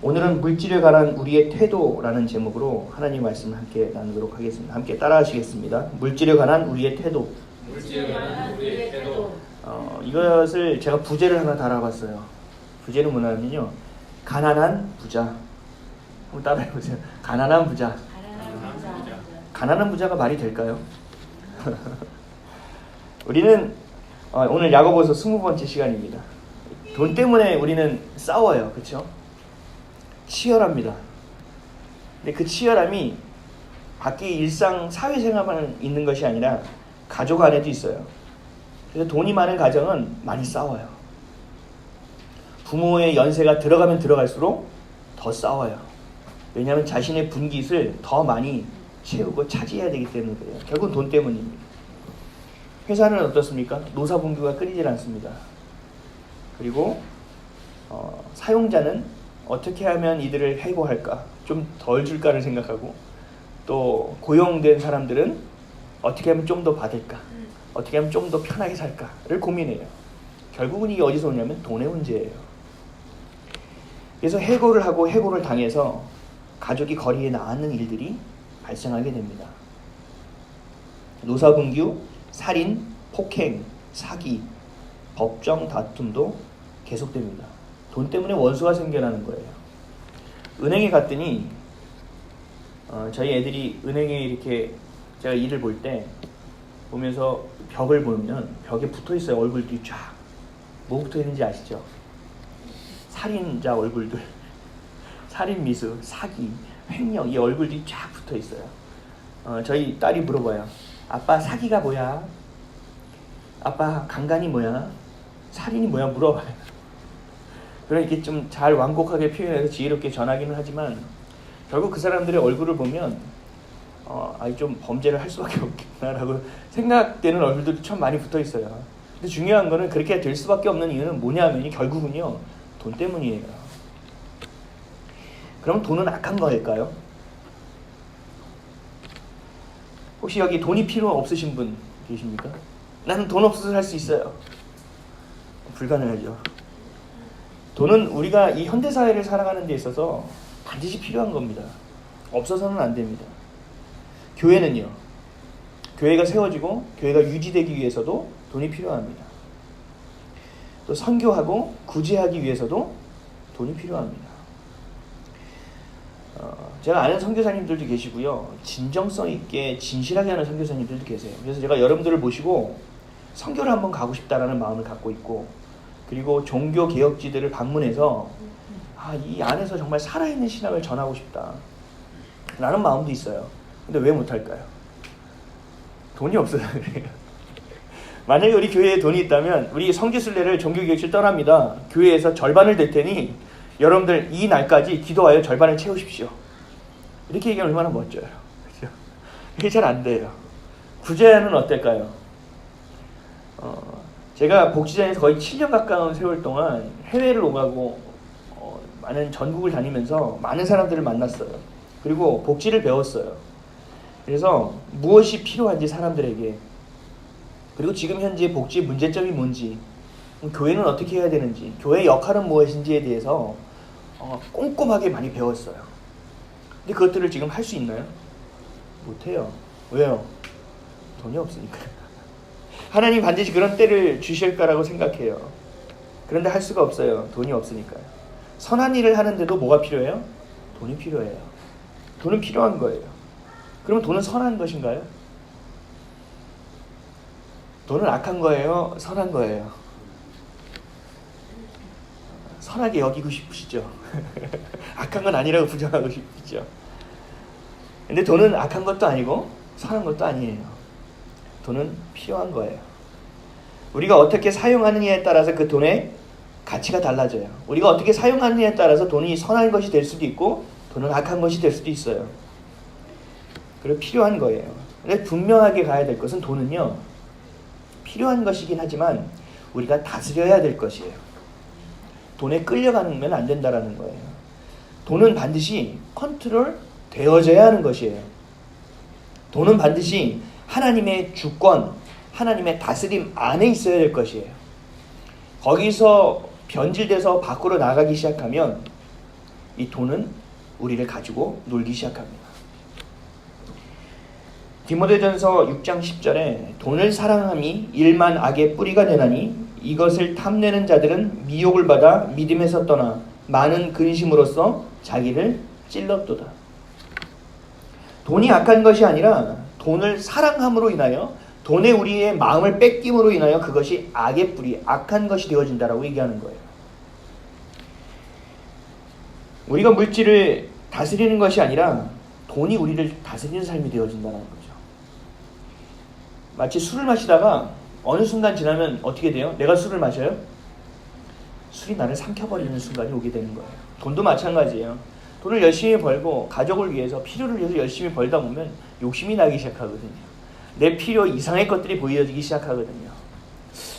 오늘은 물질에 관한 우리의 태도라는 제목으로 하나님 말씀을 함께 나누도록 하겠습니다. 함께 따라하시겠습니다. 물질에 관한 우리의 태도. 물질에 관한 우리의 태도. 이것을 제가 부제를 하나 달아봤어요. 부제는 뭐냐면요, 가난한 부자. 한번 따라해보세요. 가난한 부자. 가난한 부자가 말이 될까요? 우리는 오늘 야고보서 20번째 시간입니다. 돈 때문에 우리는 싸워요. 그렇죠? 치열합니다. 근데 그 치열함이 밖에 일상 사회생활만 있는 것이 아니라 가족 안에도 있어요. 그래서 돈이 많은 가정은 많이 싸워요. 부모의 연세가 들어가면 들어갈수록 더 싸워요. 왜냐하면 자신의 분깃을 더 많이 채우고 차지해야 되기 때문에 그래요. 결국은 돈 때문입니다. 회사는 어떻습니까? 노사분규가 끊이질 않습니다. 그리고 사용자는 어떻게 하면 이들을 해고할까, 좀 덜 줄까를 생각하고, 또 고용된 사람들은 어떻게 하면 좀 더 받을까, 어떻게 하면 좀 더 편하게 살까를 고민해요. 결국은 이게 어디서 오냐면 돈의 문제예요. 그래서 해고를 하고 해고를 당해서 가족이 거리에 나앉는 일들이 발생하게 됩니다. 노사분규, 살인, 폭행, 사기, 법정 다툼도 계속됩니다. 돈 때문에 원수가 생겨나는 거예요. 은행에 갔더니 저희 애들이 은행에 이렇게 제가 일을 볼 때 보면서 벽을 보면 벽에 붙어 있어요. 얼굴들이 쫙. 뭐 붙어 있는지 아시죠? 살인자 얼굴들, 살인 미수, 사기, 횡령, 이 얼굴들이 쫙 붙어 있어요. 저희 딸이 물어봐요. 아빠, 사기가 뭐야? 아빠, 강간이 뭐야? 살인이 뭐야? 물어봐요. 그러니까 좀 잘 완곡하게 표현해서 지혜롭게 전하기는 하지만 결국 그 사람들의 얼굴을 보면 좀 범죄를 할 수밖에 없겠구나라고 생각되는 얼굴들이 참 많이 붙어 있어요. 근데 중요한 거는 그렇게 될 수밖에 없는 이유는 뭐냐면 결국은요, 돈 때문이에요. 그럼 돈은 악한 거일까요? 혹시 여기 돈이 필요 없으신 분 계십니까? 나는 돈 없어서 살 수 있어요. 불가능하죠. 돈은 우리가 이 현대사회를 살아가는 데 있어서 반드시 필요한 겁니다. 없어서는 안 됩니다. 교회는요, 교회가 세워지고 교회가 유지되기 위해서도 돈이 필요합니다. 또 선교하고 구제하기 위해서도 돈이 필요합니다. 제가 아는 선교사님들도 계시고요, 진정성 있게 진실하게 하는 선교사님들도 계세요. 그래서 제가 여러분들을 모시고 선교를 한번 가고 싶다라는 마음을 갖고 있고, 그리고 종교 개혁지들을 방문해서 이 안에서 정말 살아있는 신앙을 전하고 싶다 라는 마음도 있어요. 근데 왜 못할까요? 돈이 없어서 그래요. 만약에 우리 교회에 돈이 있다면 우리 성지순례를 종교개혁실 떠납니다. 교회에서 절반을 낼 테니 여러분들 이 날까지 기도하여 절반을 채우십시오. 이렇게 얘기하면 얼마나 멋져요. 그렇죠? 이게 잘 안 돼요. 구제는 어떨까요? 제가 복지관에서 거의 7년 가까운 세월 동안 해외를 오가고 많은 전국을 다니면서 많은 사람들을 만났어요. 그리고 복지를 배웠어요. 그래서 무엇이 필요한지 사람들에게, 그리고 지금 현재 복지의 문제점이 뭔지, 교회는 어떻게 해야 되는지, 교회의 역할은 무엇인지에 대해서 꼼꼼하게 많이 배웠어요. 근데 그것들을 지금 할 수 있나요? 못해요. 왜요? 돈이 없으니까. 하나님 반드시 그런 때를 주실 거라고 생각해요. 그런데 할 수가 없어요. 돈이 없으니까요. 선한 일을 하는데도 뭐가 필요해요? 돈이 필요해요. 돈은 필요한 거예요. 그러면 돈은 선한 것인가요? 돈은 악한 거예요? 선한 거예요? 선하게 여기고 싶으시죠? 악한 건 아니라고 부정하고 싶으시죠? 근데 돈은 악한 것도 아니고 선한 것도 아니에요. 돈은 필요한 거예요. 우리가 어떻게 사용하느냐에 따라서 그 돈의 가치가 달라져요. 우리가 어떻게 사용하느냐에 따라서 돈이 선한 것이 될 수도 있고 돈은 악한 것이 될 수도 있어요. 그리고 필요한 거예요. 근데 분명하게 가야 될 것은 돈은요, 필요한 것이긴 하지만 우리가 다스려야 될 것이에요. 돈에 끌려가면 안 된다라는 거예요. 돈은 반드시 컨트롤 되어져야 하는 것이에요. 돈은 반드시 하나님의 주권, 하나님의 다스림 안에 있어야 될 것이에요. 거기서 변질돼서 밖으로 나가기 시작하면 이 돈은 우리를 가지고 놀기 시작합니다. 디모데전서 6장 10절에 돈을 사랑함이 일만 악의 뿌리가 되나니 이것을 탐내는 자들은 미혹을 받아 믿음에서 떠나 많은 근심으로써 자기를 찔렀도다. 돈이 악한 것이 아니라 돈을 사랑함으로 인하여 돈에 우리의 마음을 뺏김으로 인하여 그것이 악의 뿌리, 악한 것이 되어진다라고 얘기하는 거예요. 우리가 물질을 다스리는 것이 아니라 돈이 우리를 다스리는 삶이 되어진다는 거죠. 마치 술을 마시다가 어느 순간 지나면 어떻게 돼요? 내가 술을 마셔요? 술이 나를 삼켜버리는 순간이 오게 되는 거예요. 돈도 마찬가지예요. 돈을 열심히 벌고 가족을 위해서 필요를 위해서 열심히 벌다 보면 욕심이 나기 시작하거든요. 내 필요 이상의 것들이 보여지기 시작하거든요.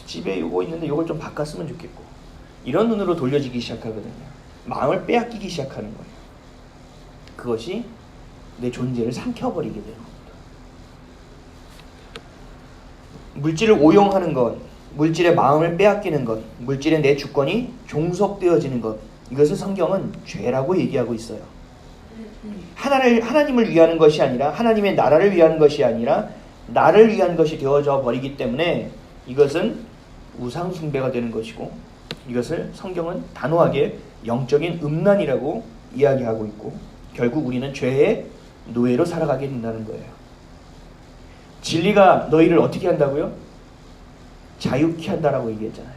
집에 요거 있는데 요걸 좀 바꿨으면 좋겠고 이런 눈으로 돌려지기 시작하거든요. 마음을 빼앗기기 시작하는 거예요. 그것이 내 존재를 삼켜버리게 되는 겁니다. 물질을 오용하는 것, 물질의 마음을 빼앗기는 것, 물질의 내 주권이 종속되어지는 것, 이것을 성경은 죄라고 얘기하고 있어요. 하나님을 위하는 것이 아니라 하나님의 나라를 위한 것이 아니라 나를 위한 것이 되어져 버리기 때문에 이것은 우상 숭배가 되는 것이고 이것을 성경은 단호하게 영적인 음란이라고 이야기하고 있고 결국 우리는 죄의 노예로 살아가게 된다는 거예요. 진리가 너희를 어떻게 한다고요? 자유케 한다라고 얘기했잖아요.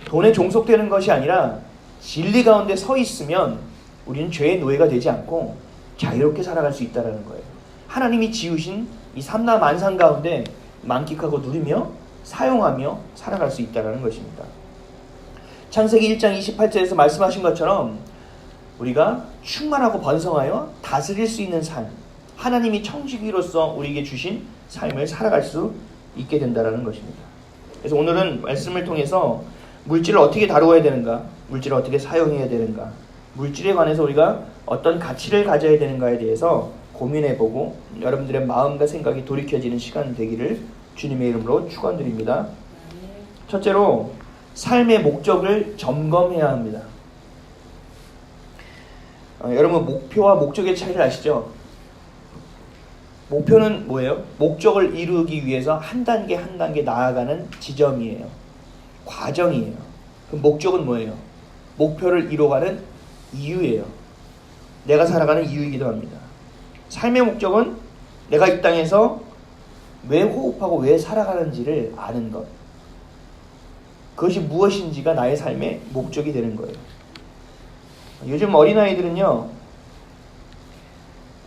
돈에 종속되는 것이 아니라 진리 가운데 서 있으면 우리는 죄의 노예가 되지 않고 자유롭게 살아갈 수 있다는 거예요. 하나님이 지으신 이 삼라만상 가운데 만끽하고 누리며 사용하며 살아갈 수 있다는 것입니다. 창세기 1장 28절에서 말씀하신 것처럼 우리가 충만하고 번성하여 다스릴 수 있는 삶, 하나님이 청지기로서 우리에게 주신 삶을 살아갈 수 있게 된다는 것입니다. 그래서 오늘은 말씀을 통해서 물질을 어떻게 다루어야 되는가, 물질을 어떻게 사용해야 되는가, 물질에 관해서 우리가 어떤 가치를 가져야 되는가에 대해서 고민해보고 여러분들의 마음과 생각이 돌이켜지는 시간 되기를 주님의 이름으로 축원드립니다. 첫째로 삶의 목적을 점검해야 합니다. 여러분 목표와 목적의 차이를 아시죠? 목표는 뭐예요? 목적을 이루기 위해서 한 단계 한 단계 나아가는 지점이에요. 과정이에요. 그럼 목적은 뭐예요? 목표를 이루어가는 이유예요. 내가 살아가는 이유이기도 합니다. 삶의 목적은 내가 이 땅에서 왜 호흡하고 왜 살아가는지를 아는 것. 그것이 무엇인지가 나의 삶의 목적이 되는 거예요. 요즘 어린아이들은요,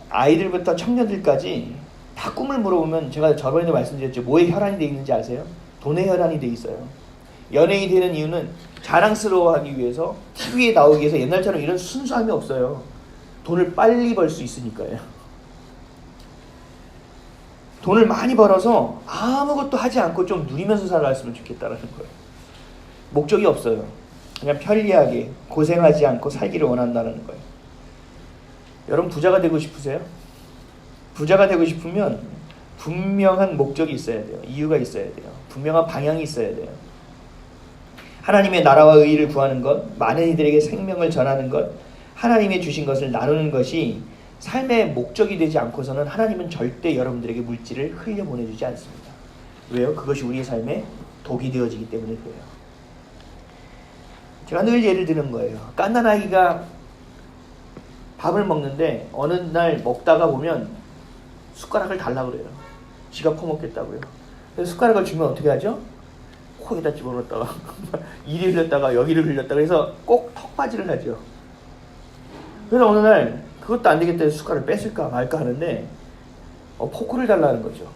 아이들부터 청년들까지 다 꿈을 물어보면 제가 저번에도 말씀드렸죠. 뭐에 혈안이 되어 있는지 아세요? 돈에 혈안이 되어 있어요. 연예인이 되는 이유는 자랑스러워하기 위해서, TV에 나오기 위해서. 옛날처럼 이런 순수함이 없어요. 돈을 빨리 벌 수 있으니까요. 돈을 많이 벌어서 아무것도 하지 않고 좀 누리면서 살아갔으면 좋겠다라는 거예요. 목적이 없어요. 그냥 편리하게 고생하지 않고 살기를 원한다는 거예요. 여러분 부자가 되고 싶으세요? 부자가 되고 싶으면 분명한 목적이 있어야 돼요. 이유가 있어야 돼요. 분명한 방향이 있어야 돼요. 하나님의 나라와 의의를 구하는 것, 많은 이들에게 생명을 전하는 것, 하나님의 주신 것을 나누는 것이 삶의 목적이 되지 않고서는 하나님은 절대 여러분들에게 물질을 흘려보내주지 않습니다. 왜요? 그것이 우리의 삶에 독이 되어지기 때문에 그래요. 제가 늘 예를 드는 거예요. 갓난아기가 밥을 먹는데 어느 날 먹다가 보면 숟가락을 달라고 그래요. 지가 퍼먹겠다고요. 그래서 숟가락을 주면 어떻게 하죠? 코에다 집어넣었다가 이리 흘렸다가 여기를 흘렸다가 해서 꼭 턱받이를 하죠. 그래서 어느 날 그것도 안 되겠다 해서 숟가락을 뺐을까 말까 하는데 포크를 달라는 거죠.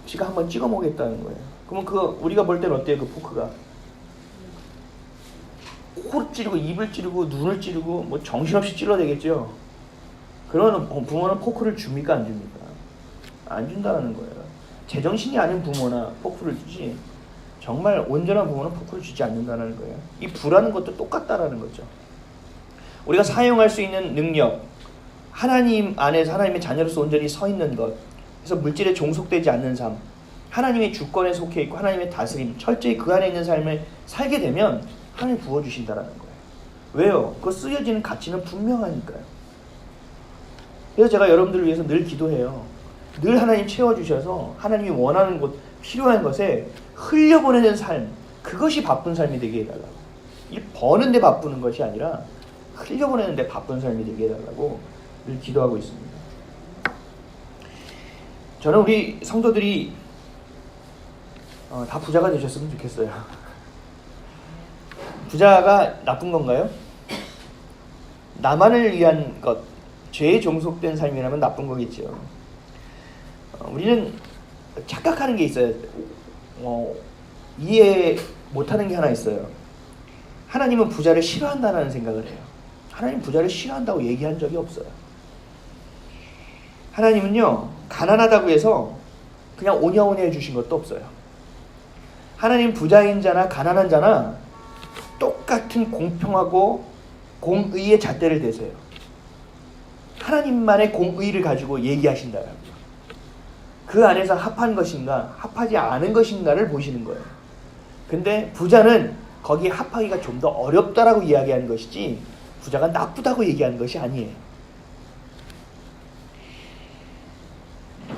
지가 한번 찍어 먹겠다는 거예요. 그러면 그거 우리가 볼 때는 어때요? 그 포크가 코를 찌르고 입을 찌르고 눈을 찌르고 뭐 정신없이 찔러대겠죠. 그러면 부모는 포크를 줍니까 안 줍니까? 안 준다는 거예요. 제정신이 아닌 부모나 포크를 주지 정말 온전한 부모는 포크를 주지 않는다는 거예요. 이 부라는 것도 똑같다라는 거죠. 우리가 사용할 수 있는 능력, 하나님 안에서 하나님의 자녀로서 온전히 서 있는 것, 그래서 물질에 종속되지 않는 삶, 하나님의 주권에 속해 있고 하나님의 다스림, 철저히 그 안에 있는 삶을 살게 되면 하나님이 부어주신다라는 거예요. 왜요? 그 쓰여지는 가치는 분명하니까요. 그래서 제가 여러분들을 위해서 늘 기도해요. 늘 하나님 채워주셔서 하나님이 원하는 것, 필요한 것에 흘려보내는 삶, 그것이 바쁜 삶이 되게 해달라고. 이 버는데 바쁘는 것이 아니라 흘려보내는데 바쁜 삶이 되게 해달라고 늘 기도하고 있습니다. 저는 우리 성도들이 다 부자가 되셨으면 좋겠어요. 부자가 나쁜 건가요? 나만을 위한 것, 죄에 종속된 삶이라면 나쁜 거겠죠. 우리는 착각하는 게 있어요. 이해 못하는 게 하나 있어요. 하나님은 부자를 싫어한다는 생각을 해요. 하나님 부자를 싫어한다고 얘기한 적이 없어요. 하나님은요, 가난하다고 해서 그냥 오냐오냐 해주신 것도 없어요. 하나님 부자인 자나 가난한 자나 똑같은 공평하고 공의의 잣대를 대세요. 하나님만의 공의를 가지고 얘기하신다. 그 안에서 합한 것인가 합하지 않은 것인가를 보시는 거예요. 근데 부자는 거기에 합하기가 좀 더 어렵다라고 이야기하는 것이지 부자가 나쁘다고 얘기하는 것이 아니에요.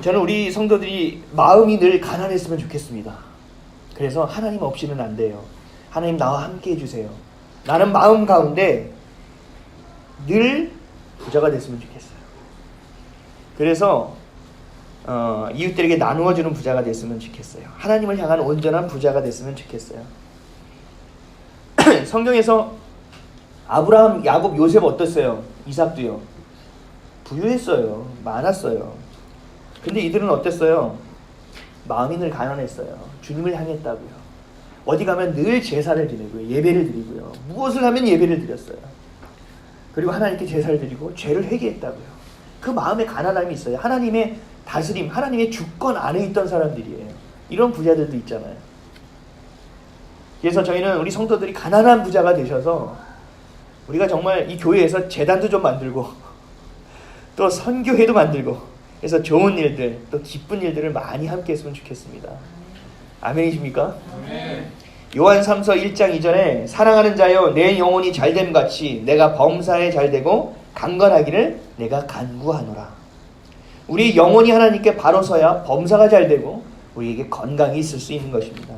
저는 우리 성도들이 마음이 늘 가난했으면 좋겠습니다. 그래서 하나님 없이는 안 돼요. 하나님 나와 함께 해주세요. 나는 마음 가운데 늘 부자가 됐으면 좋겠어요. 그래서 이웃들에게 나누어주는 부자가 됐으면 좋겠어요. 하나님을 향한 온전한 부자가 됐으면 좋겠어요. 성경에서 아브라함, 야곱, 요셉 어땠어요? 이삭도요. 부유했어요. 많았어요. 근데 이들은 어땠어요? 마음이 늘 가난했어요. 주님을 향했다고요. 어디 가면 늘 제사를 드리고요. 예배를 드리고요. 무엇을 하면 예배를 드렸어요. 그리고 하나님께 제사를 드리고 죄를 회개했다고요. 그 마음에 가난함이 있어요. 하나님의 다스림, 하나님의 주권 안에 있던 사람들이에요. 이런 부자들도 있잖아요. 그래서 저희는 우리 성도들이 가난한 부자가 되셔서 우리가 정말 이 교회에서 재단도 좀 만들고 또 선교회도 만들고 그래서 좋은 일들, 또 기쁜 일들을 많이 함께 했으면 좋겠습니다. 아멘이십니까? 아멘. 요한 3서 1장 2절에 사랑하는 자여 내 영혼이 잘됨 같이 내가 범사에 잘되고 강건하기를 내가 간구하노라. 우리 영혼이 하나님께 바로 서야 범사가 잘되고 우리에게 건강이 있을 수 있는 것입니다.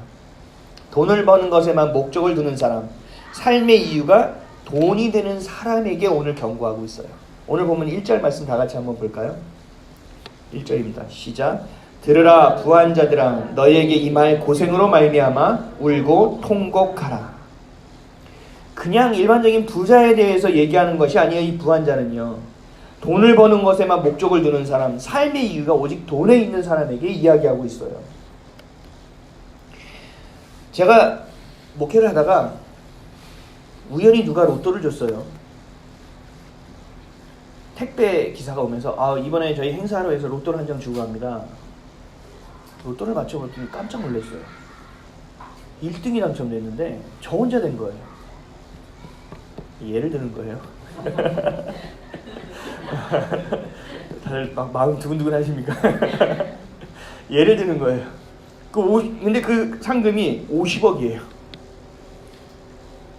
돈을 버는 것에만 목적을 두는 사람, 삶의 이유가 돈이 되는 사람에게 오늘 경고하고 있어요. 오늘 보면 1절 말씀 다 같이 한번 볼까요? 1절입니다. 시작. 들으라 부한 자들아 너희에게 이 말 고생으로 말미암아 울고 통곡하라. 그냥 일반적인 부자에 대해서 얘기하는 것이 아니에요. 이 부한 자는요. 돈을 버는 것에만 목적을 두는 사람, 삶의 이유가 오직 돈에 있는 사람에게 이야기하고 있어요. 제가 목회를 하다가 우연히 누가 로또를 줬어요. 택배 기사가 오면서 이번에 저희 행사로 해서 로또를 한 장 주고 갑니다. 로또를 맞춰봤더니 깜짝 놀랐어요. 1등이 당첨됐는데 저 혼자 된 거예요. 예를 드는 거예요. 다들 막 마음 두근두근 하십니까? 예를 드는 거예요. 근데 그 상금이 50억이에요.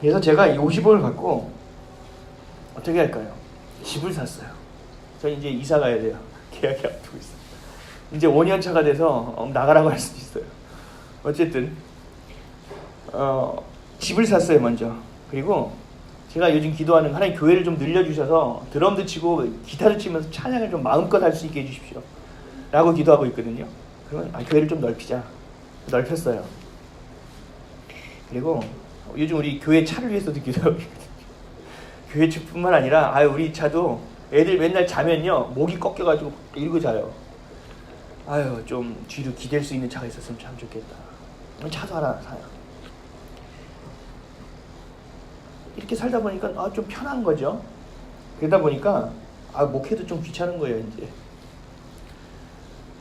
그래서 제가 이 50억을 갖고 어떻게 할까요? 집을 샀어요. 저 이제 이사 가야 돼요. 계약이 앞두고 있어요. 이제 5년 차가 돼서 나가라고 할 수도 있어요. 어쨌든 집을 샀어요 먼저. 그리고 제가 요즘 기도하는 하나님 교회를 좀 늘려주셔서 드럼도 치고 기타도 치면서 찬양을 좀 마음껏 할 수 있게 해주십시오 라고 기도하고 있거든요. 그러면 교회를 좀 넓히자. 넓혔어요. 그리고 요즘 우리 교회 차를 위해서도 기도하고 있거든요. 교회 차뿐만 아니라 우리 차도 애들 맨날 자면요 목이 꺾여가지고 이러고 자요. 좀 뒤로 기댈 수 있는 차가 있었으면 참 좋겠다. 차도 하나 사요. 이렇게 살다 보니까 좀 편한 거죠. 그러다 보니까 목회도 좀 귀찮은 거예요. 이제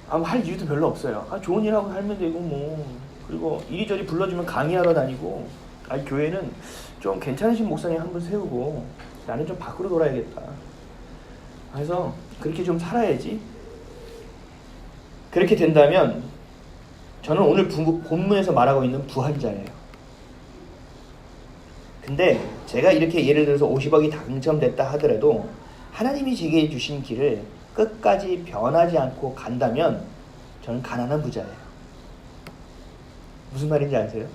할 이유도 별로 없어요. 좋은 일 하고 살면 되고 뭐. 그리고 이리저리 불러주면 강의하러 다니고. 교회는 좀 괜찮으신 목사님 한 분 세우고 나는 좀 밖으로 돌아야겠다. 그래서 그렇게 좀 살아야지. 그렇게 된다면 저는 오늘 본문에서 말하고 있는 부한 자예요. 근데 제가 이렇게 예를 들어서 50억이 당첨됐다 하더라도 하나님이 제게 주신 길을 끝까지 변하지 않고 간다면 저는 가난한 부자예요. 무슨 말인지 아세요?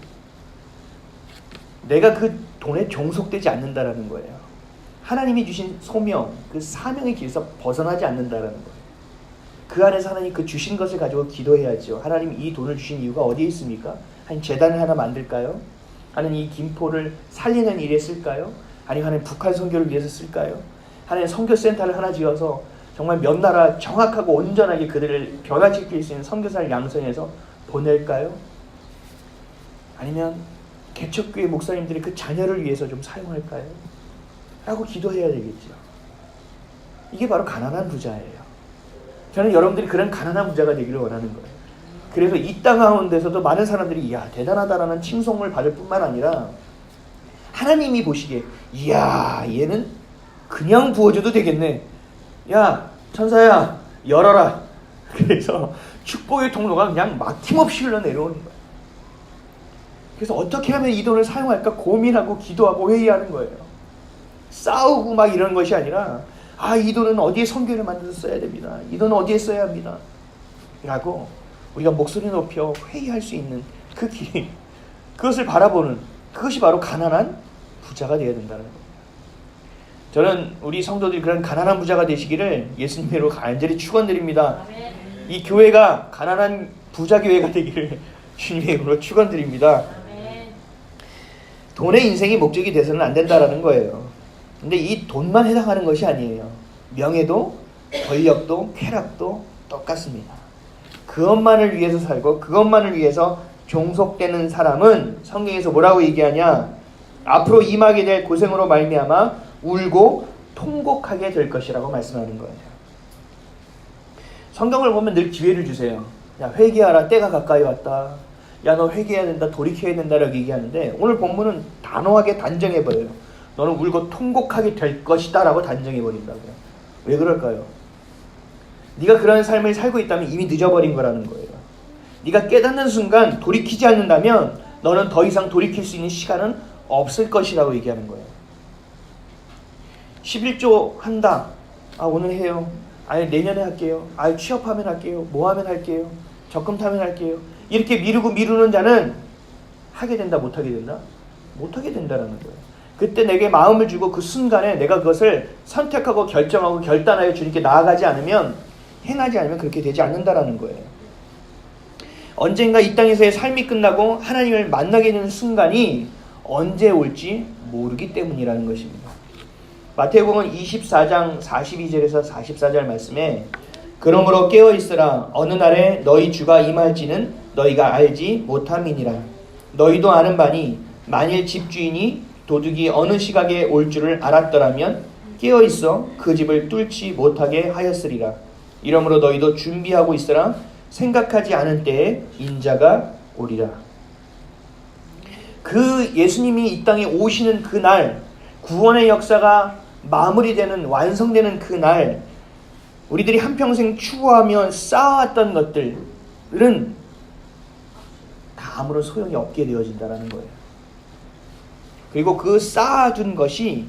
내가 그 돈에 종속되지 않는다라는 거예요. 하나님이 주신 소명, 그 사명의 길에서 벗어나지 않는다라는 거예요. 그 안에서 하나님 그 주신 것을 가지고 기도해야죠. 하나님 이 돈을 주신 이유가 어디에 있습니까? 하나님 재단을 하나 만들까요? 하나님 이 김포를 살리는 일에 쓸까요? 아니면 하나님 북한 선교를 위해서 쓸까요? 하나님 선교센터를 하나 지어서 정말 몇 나라 정확하고 온전하게 그들을 변화시킬 수 있는 선교사를 양성해서 보낼까요? 아니면 개척교회 목사님들이 그 자녀를 위해서 좀 사용할까요? 라고 기도해야 되겠죠. 이게 바로 가난한 부자예요. 저는 여러분들이 그런 가난한 부자가 되기를 원하는 거예요. 그래서 이 땅 가운데서도 많은 사람들이 이야 대단하다라는 칭송을 받을 뿐만 아니라 하나님이 보시기에 이야 얘는 그냥 부어줘도 되겠네. 야 천사야 열어라. 그래서 축복의 통로가 그냥 막힘없이 흘러내려오는 거예요. 그래서 어떻게 하면 이 돈을 사용할까 고민하고 기도하고 회의하는 거예요. 싸우고 막 이런 것이 아니라 이 돈은 어디에 선교를 만들어서 써야 됩니다. 이 돈은 어디에 써야 합니다. 라고 우리가 목소리 높여 회의할 수 있는 그 길, 그것을 바라보는 그것이 바로 가난한 부자가 되어야 된다는 겁니다. 저는 우리 성도들이 그런 가난한 부자가 되시기를 예수님으로 간절히 축원드립니다. 이 교회가 가난한 부자 교회가 되기를 주님의 이름으로 축원드립니다. 돈의 인생이 목적이 돼서는 안 된다라는 거예요. 근데 이 돈만 해당하는 것이 아니에요. 명예도, 권력도, 쾌락도 똑같습니다. 그것만을 위해서 살고 그것만을 위해서 종속되는 사람은 성경에서 뭐라고 얘기하냐? 앞으로 임하게 될 고생으로 말미암아 울고 통곡하게 될 것이라고 말씀하는 거예요. 성경을 보면 늘 기회를 주세요. 야 회개하라 때가 가까이 왔다. 야 너 회개해야 된다 돌이켜야 된다라고 얘기하는데 오늘 본문은 단호하게 단정해버려요. 너는 울고 통곡하게 될 것이다 라고 단정해버린다고요. 왜 그럴까요? 네가 그런 삶을 살고 있다면 이미 늦어버린 거라는 거예요. 네가 깨닫는 순간 돌이키지 않는다면 너는 더 이상 돌이킬 수 있는 시간은 없을 것이라고 얘기하는 거예요. 11조 한다. 오늘 해요. 내년에 할게요. 취업하면 할게요. 뭐 하면 할게요. 적금 타면 할게요. 이렇게 미루는 자는 하게 된다 못하게 된다? 못하게 된다라는 거예요. 그때 내게 마음을 주고 그 순간에 내가 그것을 선택하고 결정하고 결단하여 주님께 나아가지 않으면 행하지 않으면 그렇게 되지 않는다라는 거예요. 언젠가 이 땅에서의 삶이 끝나고 하나님을 만나게 되는 순간이 언제 올지 모르기 때문이라는 것입니다. 마태복음 24장 42절에서 44절 말씀에 그러므로 깨어있으라 어느 날에 너희 주가 임할지는 너희가 알지 못함이니라. 너희도 아는 바니 만일 집주인이 도둑이 어느 시각에 올 줄을 알았더라면 깨어있어 그 집을 뚫지 못하게 하였으리라. 이러므로 너희도 준비하고 있으라. 생각하지 않은 때에 인자가 오리라. 그 예수님이 이 땅에 오시는 그날, 구원의 역사가 마무리되는 완성되는 그날, 우리들이 한평생 추구하며 쌓아왔던 것들은 다 아무런 소용이 없게 되어진다는 거예요. 그리고 그 쌓아둔 것이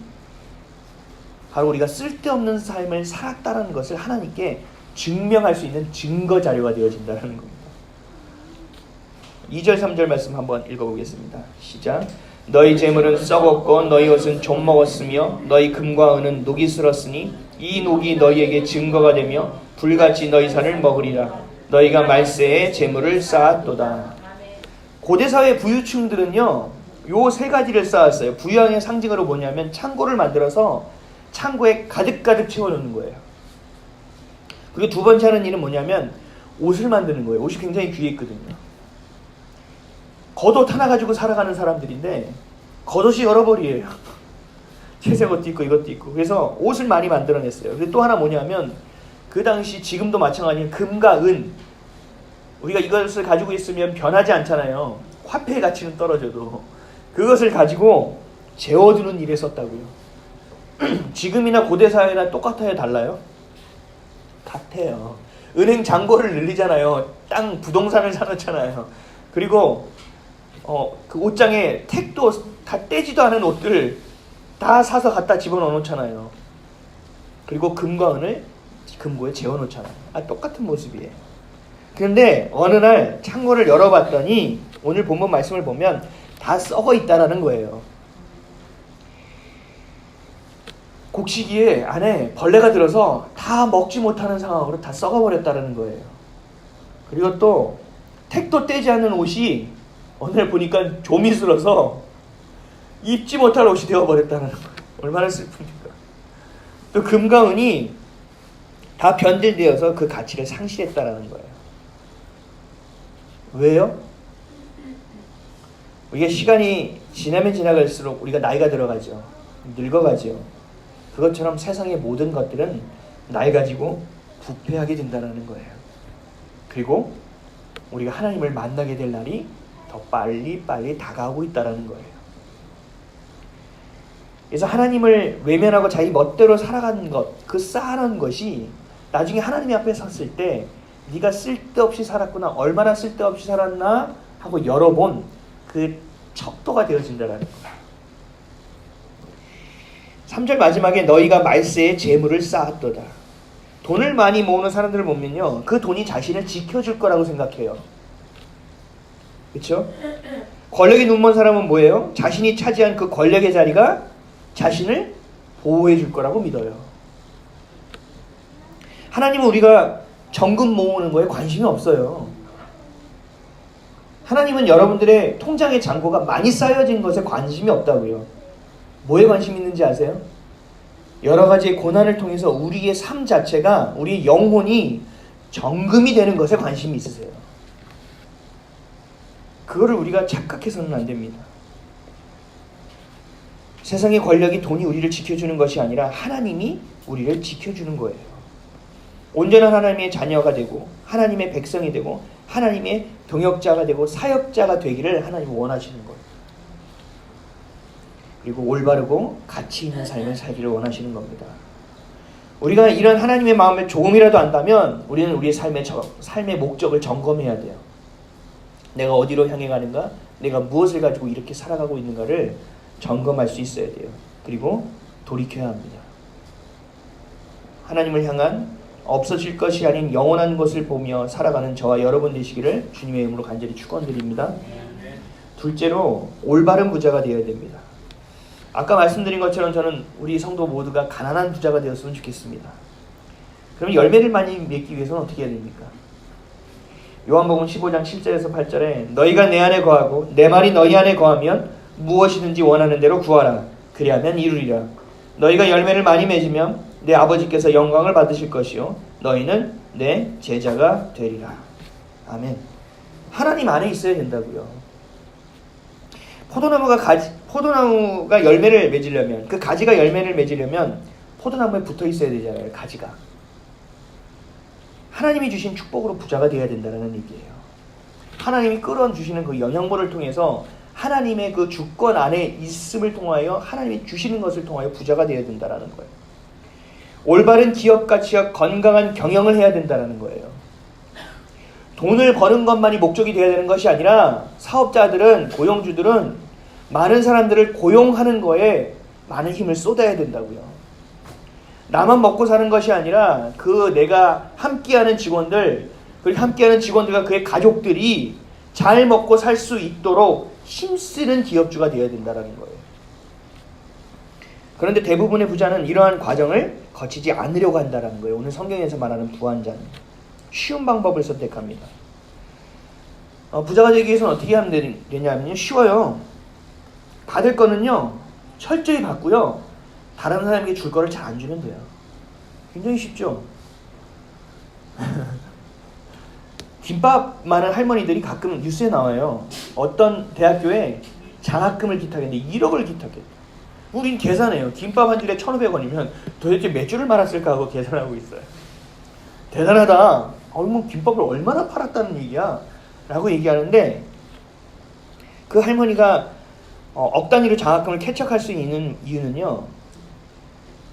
바로 우리가 쓸데없는 삶을 살았다는 것을 하나님께 증명할 수 있는 증거 자료가 되어진다는 겁니다. 2절 3절 말씀 한번 읽어보겠습니다. 시작. 너희 재물은 썩었고 너희 옷은 좀 먹었으며 너희 금과 은은 녹이 슬었으니 이 녹이 너희에게 증거가 되며 불같이 너희 살을 먹으리라. 너희가 말세에 재물을 쌓았도다. 고대사회 부유층들은요 요 세 가지를 쌓았어요. 부유의 상징으로 뭐냐면 창고를 만들어서 창고에 가득가득 채워놓는 거예요. 그리고 두 번째 하는 일은 뭐냐면 옷을 만드는 거예요. 옷이 굉장히 귀했거든요. 겉옷 하나 가지고 살아가는 사람들인데 겉옷이 여러 벌이에요. 채색 옷도 있고 이것도 있고. 그래서 옷을 많이 만들어냈어요. 그리고 또 하나 뭐냐면 그 당시 지금도 마찬가지로 금과 은, 우리가 이것을 가지고 있으면 변하지 않잖아요. 화폐의 가치는 떨어져도 그것을 가지고 재워두는 일에 썼다고요. 지금이나 고대사회나 똑같아요? 달라요? 같아요. 은행 잔고를 늘리잖아요. 땅, 부동산을 사놓잖아요. 그리고 그 옷장에 택도 다 떼지도 않은 옷들 다 사서 갖다 집어넣어 놓잖아요. 그리고 금과 은을 금고에 재워 놓잖아요. 똑같은 모습이에요. 그런데 어느 날 창고를 열어봤더니 오늘 본문 말씀을 보면 다 썩어 있다라는 거예요. 곡식이 안에 벌레가 들어서 다 먹지 못하는 상황으로 다 썩어버렸다는 거예요. 그리고 또 택도 떼지 않는 옷이 어느 날 보니까 조미스러서 입지 못할 옷이 되어버렸다는 거예요. 얼마나 슬픕니까? 또 금과 은이 다 변질되어서 그 가치를 상실했다라는 거예요. 왜요? 우리가 시간이 지나면 지나갈수록 우리가 나이가 들어가죠. 늙어가죠. 그것처럼 세상의 모든 것들은 낡아지고 부패하게 된다는 거예요. 그리고 우리가 하나님을 만나게 될 날이 더 빨리 다가오고 있다는 거예요. 그래서 하나님을 외면하고 자기 멋대로 살아가는 것, 그 쌓아놓은 것이 나중에 하나님 앞에 섰을 때 네가 쓸데없이 살았구나, 얼마나 쓸데없이 살았나 하고 열어본 그 척도가 되어진다는 거예요. 3절 마지막에 너희가 말세에 재물을 쌓았도다. 돈을 많이 모으는 사람들을 보면요, 그 돈이 자신을 지켜줄 거라고 생각해요. 그렇죠? 권력이 눈먼 사람은 뭐예요? 자신이 차지한 그 권력의 자리가 자신을 보호해 줄 거라고 믿어요. 하나님은 우리가 정금 모으는 거에 관심이 없어요. 하나님은 여러분들의 통장의 잔고가 많이 쌓여진 것에 관심이 없다고요. 뭐에 관심 있는지 아세요? 여러 가지의 고난을 통해서 우리의 삶 자체가, 우리의 영혼이 정금이 되는 것에 관심이 있으세요. 그거를 우리가 착각해서는 안 됩니다. 세상의 권력이, 돈이 우리를 지켜주는 것이 아니라 하나님이 우리를 지켜주는 거예요. 온전한 하나님의 자녀가 되고 하나님의 백성이 되고 하나님의 동역자가 되고 사역자가 되기를 하나님이 원하시는 거예요. 그리고 올바르고 가치 있는 삶을 살기를 원하시는 겁니다. 우리가 이런 하나님의 마음을 조금이라도 안다면 우리는 우리의 삶의 목적을 점검해야 돼요. 내가 어디로 향해 가는가? 내가 무엇을 가지고 이렇게 살아가고 있는가를 점검할 수 있어야 돼요. 그리고 돌이켜야 합니다. 하나님을 향한 없어질 것이 아닌 영원한 것을 보며 살아가는 저와 여러분 되시기를 주님의 이름으로 간절히 축원드립니다. 둘째로 올바른 부자가 되어야 됩니다. 아까 말씀드린 것처럼 저는 우리 성도 모두가 가난한 부자가 되었으면 좋겠습니다. 그럼 열매를 많이 맺기 위해서는 어떻게 해야 됩니까? 요한복음 15장 7절에서 8절에 너희가 내 안에 거하고 내 말이 너희 안에 거하면 무엇이든지 원하는 대로 구하라. 그리하면 이루리라. 너희가 열매를 많이 맺으면 내 아버지께서 영광을 받으실 것이요 너희는 내 제자가 되리라. 아멘. 하나님 안에 있어야 된다고요. 포도나무가 열매를 맺으려면, 그 가지가 열매를 맺으려면 포도나무에 붙어 있어야 되잖아요. 가지가. 하나님이 주신 축복으로 부자가 되어야 된다는 얘기예요. 하나님이 끌어온 주시는 그 영양분을 통해서 하나님의 그 주권 안에 있음을 통하여 하나님이 주시는 것을 통하여 부자가 되어야 된다는 거예요. 올바른 기업 가치와 건강한 경영을 해야 된다는 거예요. 돈을 버는 것만이 목적이 되어야 되는 것이 아니라 사업자들은, 고용주들은 많은 사람들을 고용하는 거에 많은 힘을 쏟아야 된다고요. 나만 먹고 사는 것이 아니라 그 내가 함께하는 직원들, 그리고 함께하는 직원들과 그의 가족들이 잘 먹고 살 수 있도록 힘쓰는 기업주가 되어야 된다는 거예요. 그런데 대부분의 부자는 이러한 과정을 거치지 않으려고 한다는 거예요. 오늘 성경에서 말하는 부한자는 쉬운 방법을 선택합니다. 부자가 되기 위해서는 어떻게 하면 되냐면요, 쉬워요. 받을 거는요 철저히 받고요, 다른 사람에게 줄 거를 잘 안 주면 돼요. 굉장히 쉽죠. 김밥 많은 할머니들이 가끔 뉴스에 나와요. 어떤 대학교에 장학금을 기탁했는데 1억을 기탁했대요. 우린 계산해요. 김밥 한 줄에 1,500원이면 도대체 몇 줄을 말았을까 하고 계산하고 있어요. 대단하다. 뭐 김밥을 얼마나 팔았다는 얘기야? 라고 얘기하는데, 그 할머니가 억 단위로 장학금을 캐척할 수 있는 이유는요,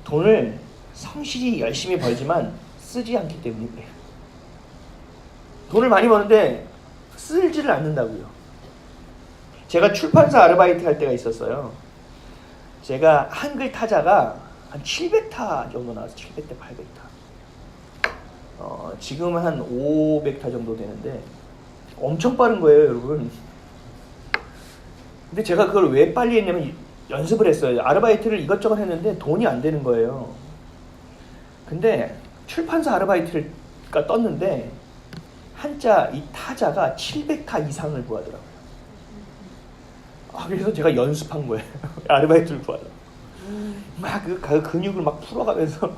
돈을 성실히 열심히 벌지만 쓰지 않기 때문에 그래요. 돈을 많이 버는데 쓰지를 않는다고요. 제가 출판사 아르바이트 할 때가 있었어요. 제가 한글 타자가 한 700타 정도 나와서 700대 800타. 지금은 한 500타 정도 되는데 엄청 빠른 거예요, 여러분. 근데 제가 그걸 왜 빨리 했냐면 연습을 했어요. 아르바이트를 이것저것 했는데 돈이 안 되는 거예요. 근데 출판사 아르바이트가 떴는데 한자 이 타자가 700타 이상을 구하더라고요. 그래서 제가 연습한 거예요. 아르바이트를 구하러. 막 그 근육을 막 풀어가면서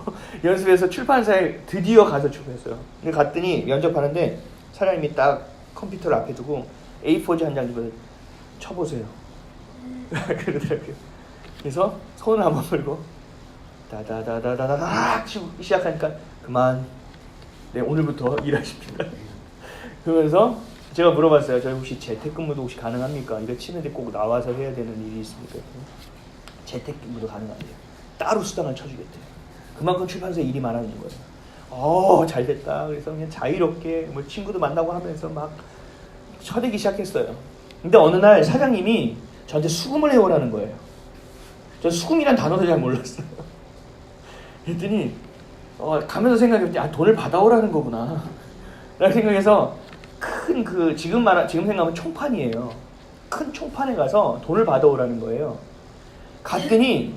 연습해서 출판사에 드디어 가서 출판했어요. 근데 갔더니 면접하는데 사장님이 딱 컴퓨터를 앞에 두고 A4지 한 장 집어서 쳐보세요. 그러더라고요. 그래서 손을 한번 풀고 다다다다다다 치고 시작하니까 그만. 네, 오늘부터 일하십니다. 그러면서 제가 물어봤어요. 저희 혹시 재택근무도 혹시 가능합니까? 이거 치는데 꼭 나와서 해야 되는 일이 있습니까? 재택근무도 가능하대요. 따로 수당을 쳐주겠대요. 그만큼 출판사에 일이 많아지는 거예요. 잘 됐다. 그래서 그냥 자유롭게 뭐 친구도 만나고 하면서 막 쳐대기 시작했어요. 근데 어느 날 사장님이 저한테 수금을 해오라는 거예요. 저 수금이란 단어도 잘 몰랐어요. 그랬더니 가면서 생각해봤더니 돈을 받아오라는 거구나 라는 생각해서 큰 지금 생각하면 총판이에요. 큰 총판에 가서 돈을 받아오라는 거예요. 갔더니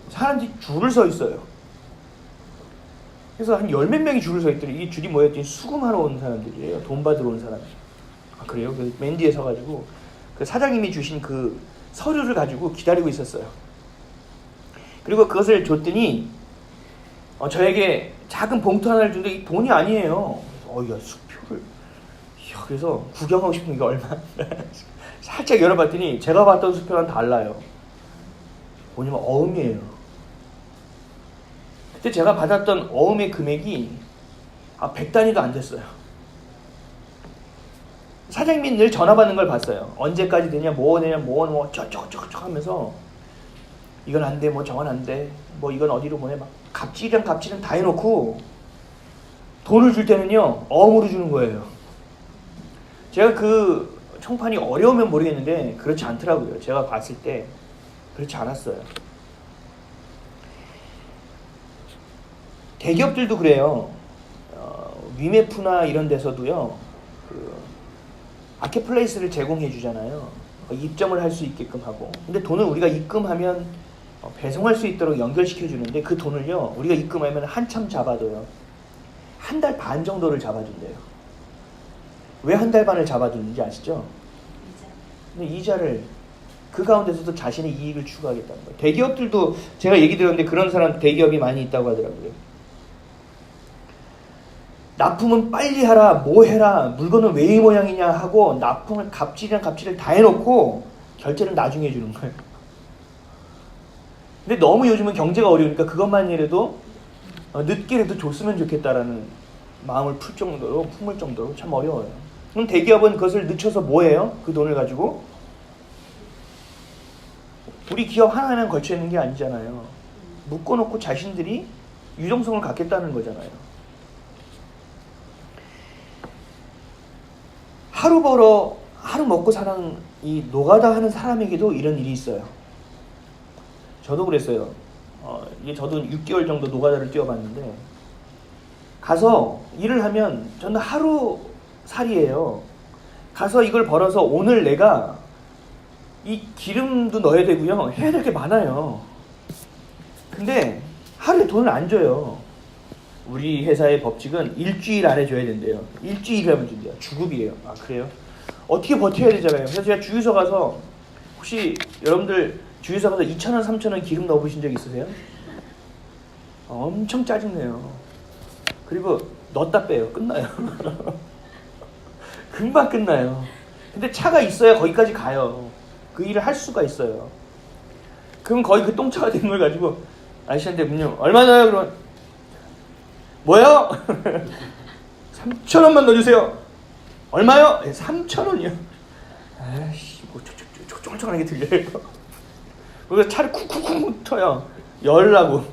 사람들이 줄을 서 있어요. 그래서 한 10몇 명이 줄을 서 있더니 이 줄이 뭐였더니 수금하러 온 사람들이에요. 돈 받으러 온 사람. 그래요? 그래서 맨 뒤에 서가지고 그 사장님이 주신 그 서류를 가지고 기다리고 있었어요. 그리고 그것을 줬더니 저에게 작은 봉투 하나를 주는데 이 돈이 아니에요. 야, 수표를. 그래서 구경하고 싶은 게 얼마? 살짝 열어봤더니 제가 봤던 수표랑 달라요. 뭐냐면 어음이에요. 그때 제가 받았던 어음의 금액이 100단위도 안 됐어요. 사장님이 늘 전화 받는 걸 봤어요. 언제까지 되냐, 뭐 되냐, 뭐 저쪽 하면서 이건 안 돼, 뭐 저건 안 돼, 뭐 이건 어디로 보내, 막 갑질이랑 다 해놓고 돈을 줄 때는요 어음으로 주는 거예요. 제가 그 총판이 어려우면 모르겠는데 그렇지 않더라고요. 제가 봤을 때 그렇지 않았어요. 대기업들도 그래요. 위메프나 이런 데서도요 마켓플레이스를 제공해 주잖아요. 입점을 할 수 있게끔 하고. 근데 돈을 우리가 입금하면 배송할 수 있도록 연결시켜 주는데 그 돈을요 우리가 입금하면 한참 잡아둬요. 한 달 반 정도를 잡아준대요. 왜 한 달 반을 잡아두는지 아시죠? 이자를 그 가운데서도 자신의 이익을 추구하겠다는 거예요. 대기업들도 제가 얘기 들었는데 그런 사람 대기업이 많이 있다고 하더라고요. 납품은 빨리 하라, 뭐 해라, 물건은 왜 이 모양이냐 하고 납품을 갑질이랑 갑질을 다 해놓고 결제를 나중에 해주는 거예요. 근데 너무 요즘은 경제가 어려우니까 그것만이라도 늦게라도 줬으면 좋겠다라는 마음을 품을 정도로 참 어려워요. 그럼 대기업은 그것을 늦춰서 뭐 해요? 그 돈을 가지고? 우리 기업 하나하나 걸쳐 있는 게 아니잖아요. 묶어놓고 자신들이 유동성을 갖겠다는 거잖아요. 하루 벌어 하루 먹고 사는 이 노가다 하는 사람에게도 이런 일이 있어요. 저도 그랬어요. 이게 저도 6개월 정도 노가다를 뛰어봤는데 가서 일을 하면 저는 하루살이에요. 가서 이걸 벌어서 오늘 내가 이 기름도 넣어야 되고요. 해야 될 게 많아요. 근데 하루에 돈을 안 줘요. 우리 회사의 법칙은 일주일 안에 줘야 된대요. 일주일이라면 준대요. 주급이에요. 아 그래요? 어떻게 버텨야 되잖아요. 그래서 제가 주유소 가서 혹시 여러분들 주유소 가서 2,000원, 3,000원 기름 넣어보신 적 있으세요? 엄청 짜증내요. 그리고 넣었다 빼요. 끝나요. 금방 끝나요. 근데 차가 있어야 거기까지 가요. 그 일을 할 수가 있어요. 그럼 거의 그 똥차가 된 걸 가지고 아저씨한테 문요 얼마나요? 그러면 뭐요? 3,000원만 넣어주세요. 얼마요? 3,000원이요. 아이씨, 뭐 쫄쫄하게 들려요. 그래서 차를 쿡쿡쿡 터요. 열라고.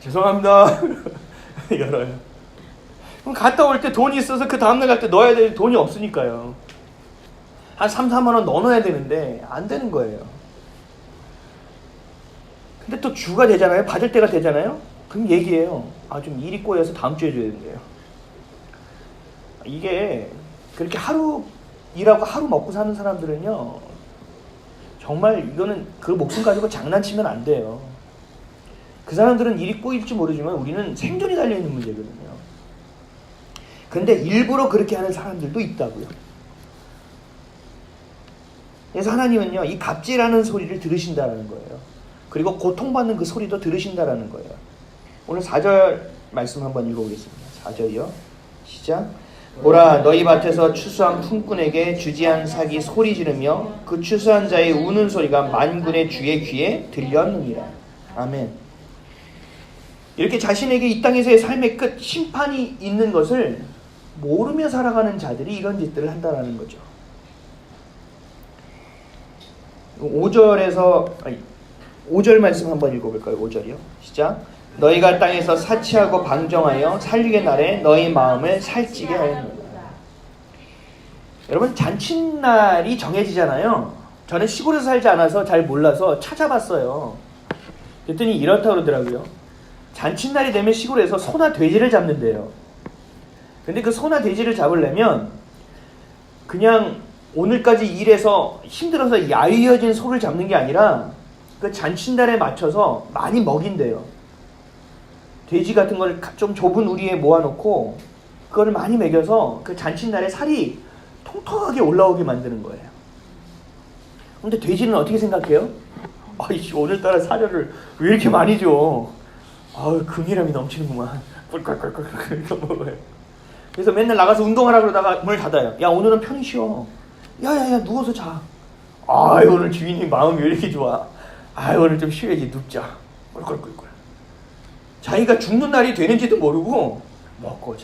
죄송합니다. 열어요. 그럼 갔다 올 때 돈이 있어서 그 다음날 갈 때 넣어야 될 돈이 없으니까요. 한 3, 4만 원 넣어놔야 되는데 안 되는 거예요. 근데 또 주가 되잖아요. 받을 때가 되잖아요. 그럼 얘기해요. 좀 일이 꼬여서 다음 주에 줘야 된대요. 이게 그렇게 하루 일하고 하루 먹고 사는 사람들은요, 정말 이거는 그 목숨 가지고 장난치면 안 돼요. 그 사람들은 일이 꼬일지 모르지만 우리는 생존이 달려있는 문제거든요. 근데 일부러 그렇게 하는 사람들도 있다고요. 그래서 하나님은요, 이 갑질하는 소리를 들으신다는 거예요. 그리고 고통받는 그 소리도 들으신다는 거예요. 오늘 4절 말씀 한번 읽어보겠습니다. 4절이요. 시작. 보라, 너희 밭에서 추수한 품꾼에게 주지한 삭이 소리 지르며 그 추수한 자의 우는 소리가 만군의 주의 귀에 들렸느니라. 아멘. 이렇게 자신에게 이 땅에서의 삶의 끝, 심판이 있는 것을 모르며 살아가는 자들이 이런 짓들을 한다는 거죠. 5절 말씀 한번 읽어볼까요? 5절이요. 시작. 너희가 땅에서 사치하고 방종하여 살리게 날에 너희 마음을 살찌게 하였느니라. 여러분, 잔칫날이 정해지잖아요. 저는 시골에서 살지 않아서 잘 몰라서 찾아봤어요. 그랬더니 이렇다고 그러더라고요. 잔칫날이 되면 시골에서 소나 돼지를 잡는데요. 근데 그 소나 돼지를 잡으려면 그냥 오늘까지 일해서 힘들어서 야위어진 소를 잡는 게 아니라 그 잔칫날에 맞춰서 많이 먹인대요. 돼지 같은 걸 좀 좁은 우리에 모아놓고 그거를 많이 먹여서 그 잔칫날에 살이 통통하게 올라오게 만드는 거예요. 근데 돼지는 어떻게 생각해요? 아이씨, 오늘따라 사료를 왜 이렇게 많이 줘? 금이람이 넘치는구만. 꿀꿀꿀꿀 이렇게 먹어요. 그래서 맨날 나가서 운동하라 그러다가 문을 닫아요. 야, 오늘은 편히 쉬어. 야야야, 누워서 자. 오늘 주인이 마음이 왜 이렇게 좋아? 오늘 좀 쉬어야지, 눕자. 꿀꿀꿀꿀. 자기가 죽는 날이 되는지도 모르고 먹고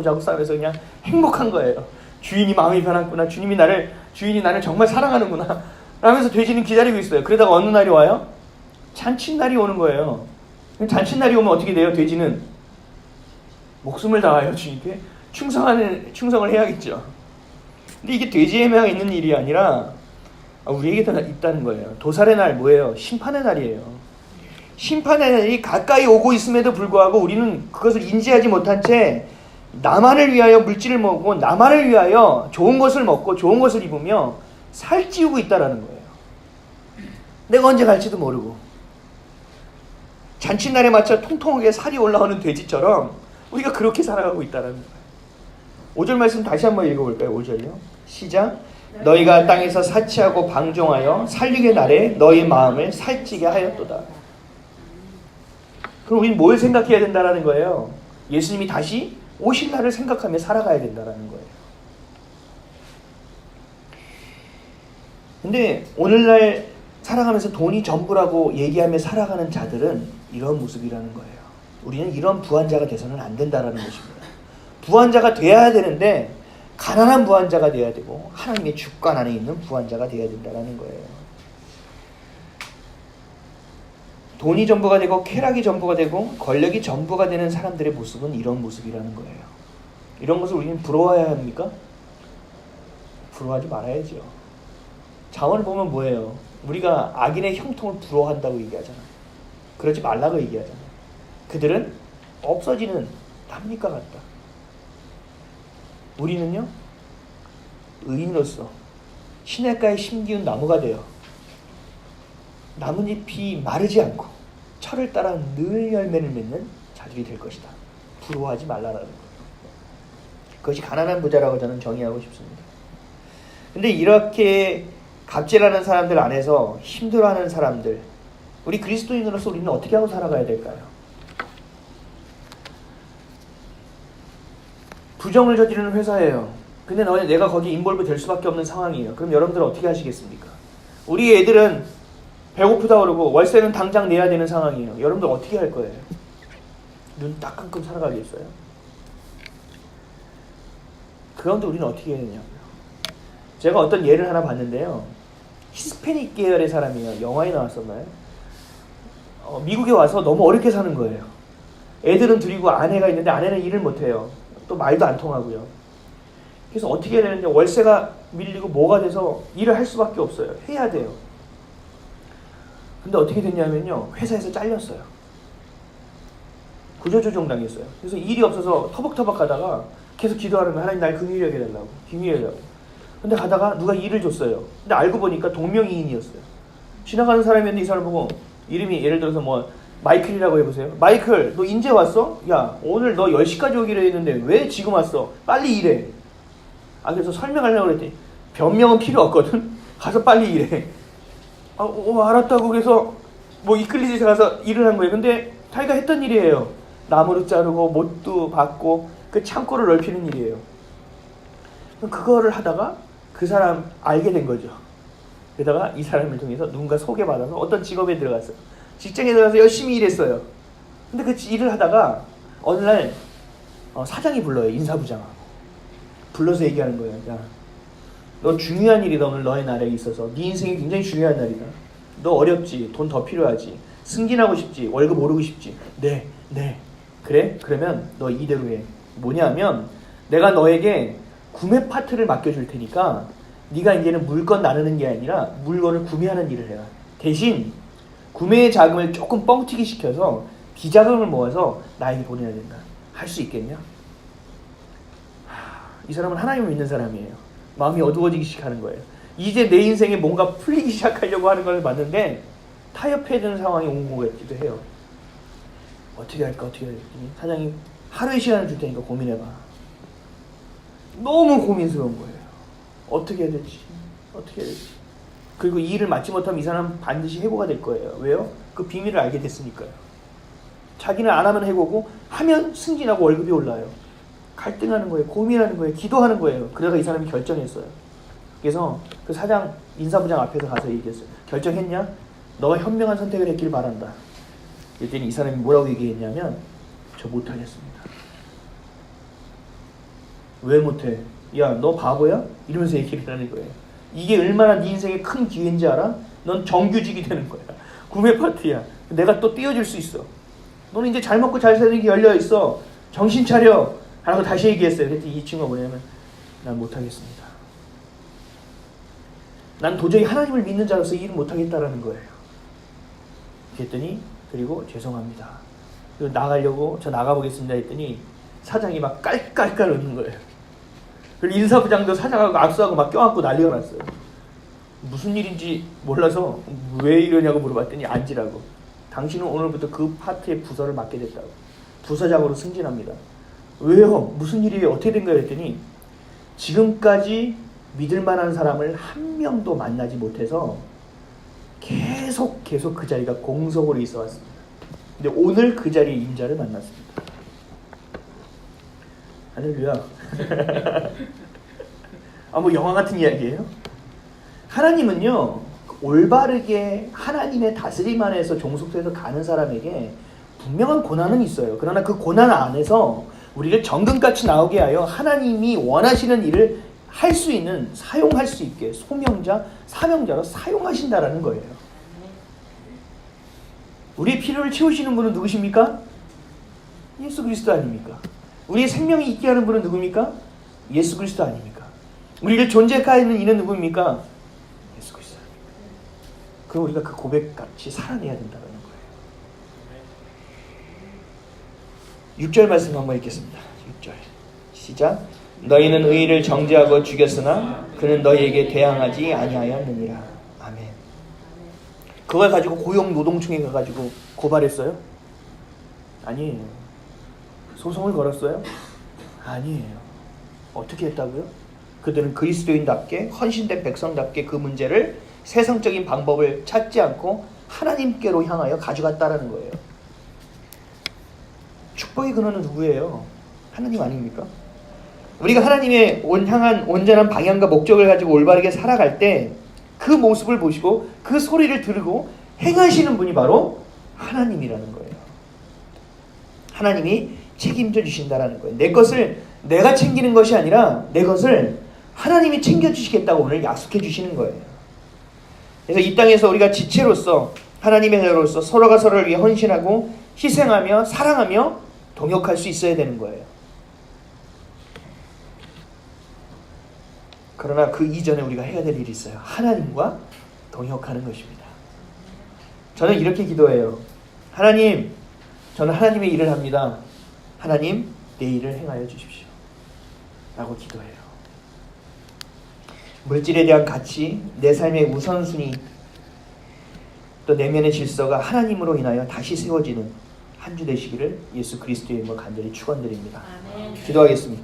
자고 싸면서 그냥 행복한 거예요. 주인이 마음이 변했구나. 주인이 나를 정말 사랑하는구나 라면서 돼지는 기다리고 있어요. 그러다가 어느 날이 와요? 잔칫날이 오는 거예요. 잔칫날이 오면 어떻게 돼요? 돼지는 목숨을 다하여 주님께 충성을 해야겠죠. 근데 이게 돼지에 만 있는 일이 아니라 우리에게도 있다는 거예요. 도살의 날 뭐예요? 심판의 날이에요. 심판의 날이 가까이 오고 있음에도 불구하고 우리는 그것을 인지하지 못한 채 나만을 위하여 물질을 먹고 나만을 위하여 좋은 것을 먹고 좋은 것을 입으며 살찌우고 있다는 거예요. 내가 언제 갈지도 모르고 잔칫날에 맞춰 통통하게 살이 올라오는 돼지처럼 우리가 그렇게 살아가고 있다는 거예요. 5절 말씀 다시 한번 읽어볼까요? 5절이요. 시작. 너희가 땅에서 사치하고 방종하여 살리게 날에 너희 마음을 살찌게 하였도다. 그럼 우리는 뭘 생각해야 된다는 거예요? 예수님이 다시 오실 날을 생각하며 살아가야 된다는 거예요. 근데 오늘날 살아가면서 돈이 전부라고 얘기하며 살아가는 자들은 이런 모습이라는 거예요. 우리는 이런 부한자가 돼서는 안 된다는 것입니다. 부한자가 돼야 되는데 가난한 부한자가 돼야 되고 하나님의 주권 안에 있는 부한자가 돼야 된다는 거예요. 돈이 전부가 되고 쾌락이 전부가 되고 권력이 전부가 되는 사람들의 모습은 이런 모습이라는 거예요. 이런 것을 우리는 부러워해야 합니까? 부러워하지 말아야죠. 자원을 보면 뭐예요? 우리가 악인의 형통을 부러워한다고 얘기하잖아요. 그러지 말라고 얘기하잖아요. 그들은 없어지는 나뭇잎과 같다. 우리는요, 의인으로서 시냇가에 심기운 나무가 되어 나뭇잎이 마르지 않고 철을 따라 늘 열매를 맺는 자들이 될 것이다. 부러워하지 말라라는 거예요. 그것이 가난한 부자라고 저는 정의하고 싶습니다. 근데 이렇게 갑질하는 사람들 안에서 힘들어하는 사람들, 우리 그리스도인으로서 우리는 어떻게 하고 살아가야 될까요? 부정을 저지르는 회사예요. 근데 내가 거기 인볼브 될 수밖에 없는 상황이에요. 그럼 여러분들은 어떻게 하시겠습니까? 우리 애들은 배고프다 그러고 월세는 당장 내야 되는 상황이에요. 여러분들 어떻게 할 거예요? 눈 딱 감고 살아가겠어요? 그 가운데 우리는 어떻게 해야 되냐고요. 제가 어떤 예를 하나 봤는데요. 히스패닉 계열의 사람이에요. 영화에 나왔었나요? 미국에 와서 너무 어렵게 사는 거예요. 애들은 둘이고 아내가 있는데 아내는 일을 못해요. 또 말도 안 통하고요. 그래서 어떻게 해야 되는지 월세가 밀리고 뭐가 돼서 일을 할 수밖에 없어요. 해야 돼요. 근데 어떻게 됐냐면요, 회사에서 잘렸어요. 구조조정 당했어요. 그래서 일이 없어서 터벅터벅 하다가 계속 기도하는 거예요. 하나님 날 긍휼히 여겨달라고, 긍휼히 여겨달라고. 근데 가다가 누가 일을 줬어요. 근데 알고 보니까 동명이인이었어요. 지나가는 사람이었는데 이 사람 보고, 이름이 예를 들어서 뭐 마이클이라고 해보세요. 마이클, 너 인제 왔어? 야, 오늘 너 10시까지 오기로 했는데 왜 지금 왔어? 빨리 일해. 그래서 설명하려고 그랬더니 변명은 필요 없거든. 가서 빨리 일해. 알았다고. 그래서 뭐 이끌리지 가서 일을 한 거예요. 근데 자기가 했던 일이에요. 나무를 자르고 못도 받고 그 창고를 넓히는 일이에요. 그거를 하다가 그 사람 알게 된 거죠. 그러다가 이 사람을 통해서 누군가 소개받아서 어떤 직업에 들어갔어요. 직장에 들어가서 열심히 일했어요. 근데 그 일을 하다가 어느 날 사장이 불러요. 인사부장하고. 불러서 얘기하는 거예요. 야, 너 중요한 일이다. 오늘 너의 날에 있어서 네 인생이 굉장히 중요한 날이다. 너 어렵지. 돈 더 필요하지. 승진하고 싶지. 월급 오르고 싶지. 네. 그래? 그러면 너 이대로 해. 뭐냐면 내가 너에게 구매 파트를 맡겨줄 테니까 네가 이제는 물건 나누는 게 아니라 물건을 구매하는 일을 해라. 대신 구매의 자금을 조금 뻥튀기 시켜서 비자금을 모아서 나에게 보내야 된다. 할 수 있겠냐? 이 사람은 하나님을 믿는 사람이에요. 마음이 어두워지기 시작하는 거예요. 이제 내 인생에 뭔가 풀리기 시작하려고 하는 걸 봤는데 타협해야 되는 상황이 온 것 같기도 해요. 어떻게 할까? 사장님 하루의 시간을 줄 테니까 고민해봐. 너무 고민스러운 거예요. 어떻게 해야 될지. 그리고 이 일을 맡지 못하면 이 사람은 반드시 해고가 될 거예요. 왜요? 그 비밀을 알게 됐으니까요. 자기는 안 하면 해고고 하면 승진하고 월급이 올라요. 갈등하는 거예요. 고민하는 거예요. 기도하는 거예요. 그러다가 이 사람이 결정했어요. 그래서 그 사장 인사부장 앞에서 가서 얘기했어요. 결정했냐? 너가 현명한 선택을 했길 바란다. 그랬더니 이 사람이 뭐라고 얘기했냐면 저 못하겠습니다. 왜 못해? 야, 너 바보야? 이러면서 얘기를 하는 거예요. 이게 얼마나 네 인생의 큰 기회인지 알아? 넌 정규직이 되는 거야. 구매 파트야. 내가 또 띄워줄 수 있어. 너는 이제 잘 먹고 잘 사는 게 열려있어. 정신 차려. 하고 다시 얘기했어요. 그랬더니 이 친구가 뭐냐면 난 못하겠습니다. 난 도저히 하나님을 믿는 자로서 일을 못하겠다라는 거예요. 그랬더니 그리고 죄송합니다. 그리고 나가려고 저 나가보겠습니다 했더니 사장이 막 깔깔깔 웃는 거예요. 그리고 인사부장도 사장하고 악수하고 막 껴안고 난리가 났어요. 무슨 일인지 몰라서 왜 이러냐고 물어봤더니 앉으라고. 당신은 오늘부터 그 파트의 부서를 맡게 됐다고. 부서장으로 승진합니다. 왜요? 무슨 일이에요? 어떻게 된 거예요? 했더니 지금까지 믿을 만한 사람을 한 명도 만나지 못해서 계속 그 자리가 공석으로 있어 왔습니다. 근데 오늘 그 자리에 임자를 만났습니다. 할렐루야. 뭐 영화 같은 이야기예요? 하나님은요, 올바르게 하나님의 다스림 안에서 종속돼서 가는 사람에게 분명한 고난은 있어요. 그러나 그 고난 안에서 우리를 정금같이 나오게 하여 하나님이 원하시는 일을 할 수 있는, 사용할 수 있게 소명자, 사명자로 사용하신다라는 거예요. 우리의 필요를 채우시는 분은 누구십니까? 예수 그리스도 아닙니까? 우리의 생명이 있게 하는 분은 누굽니까? 예수 그리스도 아닙니까? 우리를 존재케 하는 이는 누구입니까? 예수 그리스도 아닙니까? 그럼 우리가 그 고백같이 살아내야 된다는 거예요. 6절 말씀 한번 읽겠습니다. 6절 시작. 너희는 의인을 정죄하고 죽였으나 그는 너희에게 대항하지 아니하였느니라. 아멘. 그걸 가지고 고용노동청에 가가지고 고발했어요? 아니에요. 소송을 걸었어요? 아니에요. 어떻게 했다고요? 그들은 그리스도인답게 헌신된 백성답게 그 문제를 세상적인 방법을 찾지 않고 하나님께로 향하여 가져갔다라는 거예요. 축복의 근원은 누구예요? 하나님 아닙니까? 우리가 하나님의 향한 온전한 방향과 목적을 가지고 올바르게 살아갈 때 그 모습을 보시고 그 소리를 들고 행하시는 분이 바로 하나님이라는 거예요. 하나님이 책임져 주신다라는 거예요. 내 것을 내가 챙기는 것이 아니라 내 것을 하나님이 챙겨주시겠다고 오늘 약속해 주시는 거예요. 그래서 이 땅에서 우리가 지체로서 하나님의 자녀로서 서로가 서로를 위해 헌신하고 희생하며 사랑하며 동역할 수 있어야 되는 거예요. 그러나 그 이전에 우리가 해야 될 일이 있어요. 하나님과 동역하는 것입니다. 저는 이렇게 기도해요. 하나님, 저는 하나님의 일을 합니다. 하나님, 내 일을 행하여 주십시오. 라고 기도해요. 물질에 대한 가치, 내 삶의 우선순위, 또 내면의 질서가 하나님으로 인하여 다시 세워지는 한 주 되시기를 예수 그리스도의 이름으로 간절히 축원드립니다. 아멘. 기도하겠습니다.